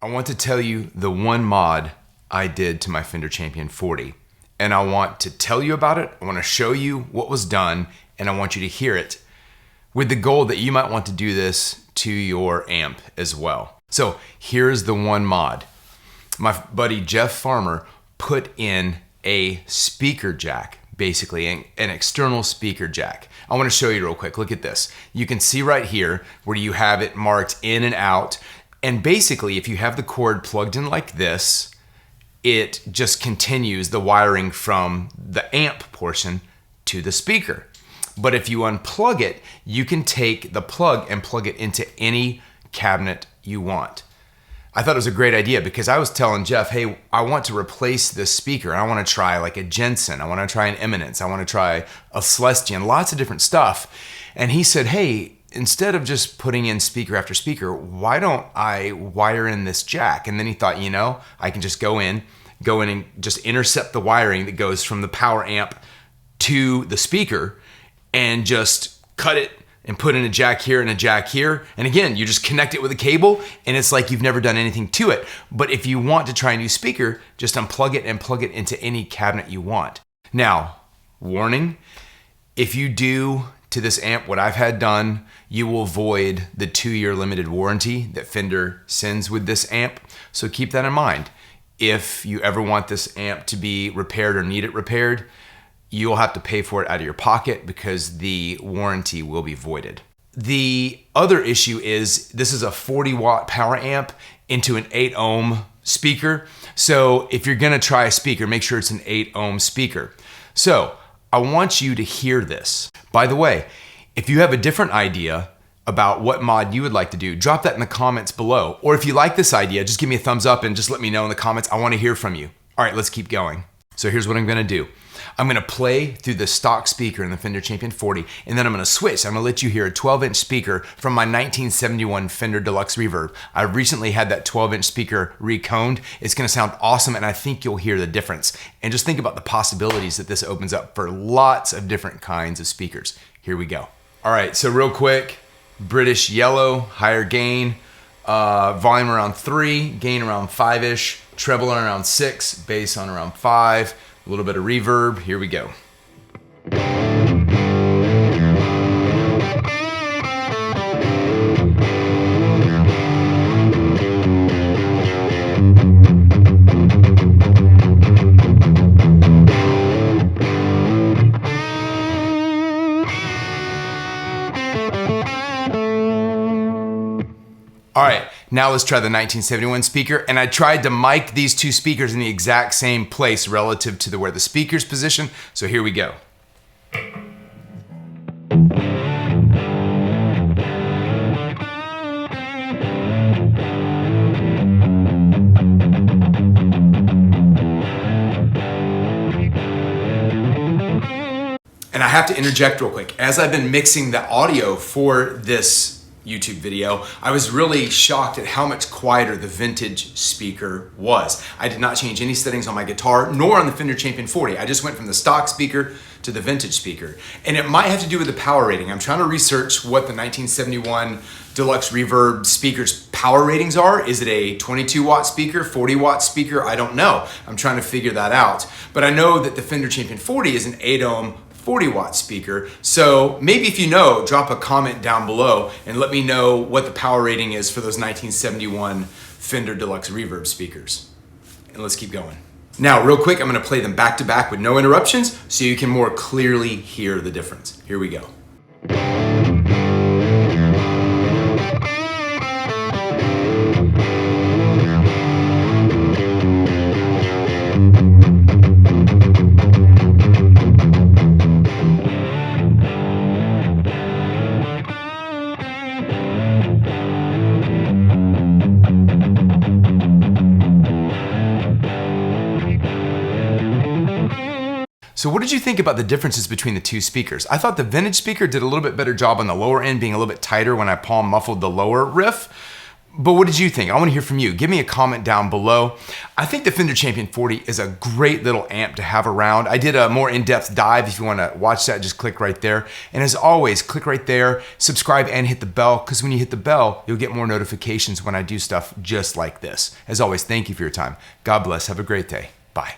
I want to tell you the one mod I did to my Fender Champion 40. And I want to tell you about it, I want to show you what was done, and I want you to hear it with the goal that you might want to do this to your amp as well. So here's the one mod. My buddy Jeff Farmer put in a speaker jack, basically an external speaker jack. I want to show you real quick. Look at this. You can see right here where you have it marked in and out. And basically, if you have the cord plugged in like this, it just continues the wiring from the amp portion to the speaker. But if you unplug it, you can take the plug and plug it into any cabinet you want. I thought it was a great idea because I was telling Jeff, hey, I want to replace this speaker. I want to try like a Jensen. I want to try an Eminence. I want to try a Celestion, lots of different stuff. And he said, hey, instead of just putting in speaker after speaker, why don't I wire in this jack? And then he thought, you know, I can just go in and just intercept the wiring that goes from the power amp to the speaker and just cut it and put in a jack here and a jack here. And again, you just connect it with a cable and it's like you've never done anything to it. But if you want to try a new speaker, just unplug it and plug it into any cabinet you want. Now, warning, if you do to this amp what I've had done, you will void the 2-year limited warranty that Fender sends with this amp. So keep that in mind. If you ever want this amp to be repaired or need it repaired, you'll have to pay for it out of your pocket because the warranty will be voided. The other issue is this is a 40-watt power amp into an 8-ohm speaker. So if you're gonna try a speaker, make sure it's an 8-ohm speaker. So I want you to hear this. By the way, if you have a different idea about what mod you would like to do, drop that in the comments below. Or if you like this idea, just give me a thumbs up and just let me know in the comments. I want to hear from you. All right, let's keep going. So here's what I'm gonna do. I'm gonna play through the stock speaker in the Fender Champion 40, and then I'm gonna switch. I'm gonna let you hear a 12-inch speaker from my 1971 Fender Deluxe Reverb. I recently had that 12-inch speaker reconed. It's gonna sound awesome, and I think you'll hear the difference. And just think about the possibilities that this opens up for lots of different kinds of speakers. Here we go. All right, so real quick, British yellow, higher gain, volume around 3, gain around 5-ish, treble on around 6, bass on around 5, a little bit of reverb. Here we go. All right, now let's try the 1971 speaker. And I tried to mic these two speakers in the exact same place relative to where the speaker's positioned. So here we go. And I have to interject real quick. As I've been mixing the audio for this YouTube video, I was really shocked at how much quieter the vintage speaker was. I did not change any settings on my guitar, nor on the Fender Champion 40. I just went from the stock speaker to the vintage speaker. And it might have to do with the power rating. I'm trying to research what the 1971 Deluxe Reverb speaker's power ratings are. Is it a 22-watt speaker, 40-watt speaker? I don't know. I'm trying to figure that out. But I know that the Fender Champion 40 is an 8-ohm 40-watt speaker. So maybe if you know, drop a comment down below and let me know what the power rating is for those 1971 Fender Deluxe Reverb speakers. And let's keep going. Now, real quick, I'm gonna play them back to back with no interruptions so you can more clearly hear the difference. Here we go. So what did you think about the differences between the two speakers? I thought the vintage speaker did a little bit better job on the lower end, being a little bit tighter when I palm muffled the lower riff. But what did you think? I want to hear from you. Give me a comment down below. I think the Fender Champion 40 is a great little amp to have around. I did a more in-depth dive. If you want to watch that, just click right there. And as always, click right there, subscribe, and hit the bell, because when you hit the bell, you'll get more notifications when I do stuff just like this. As always, thank you for your time. God bless. Have a great day. Bye.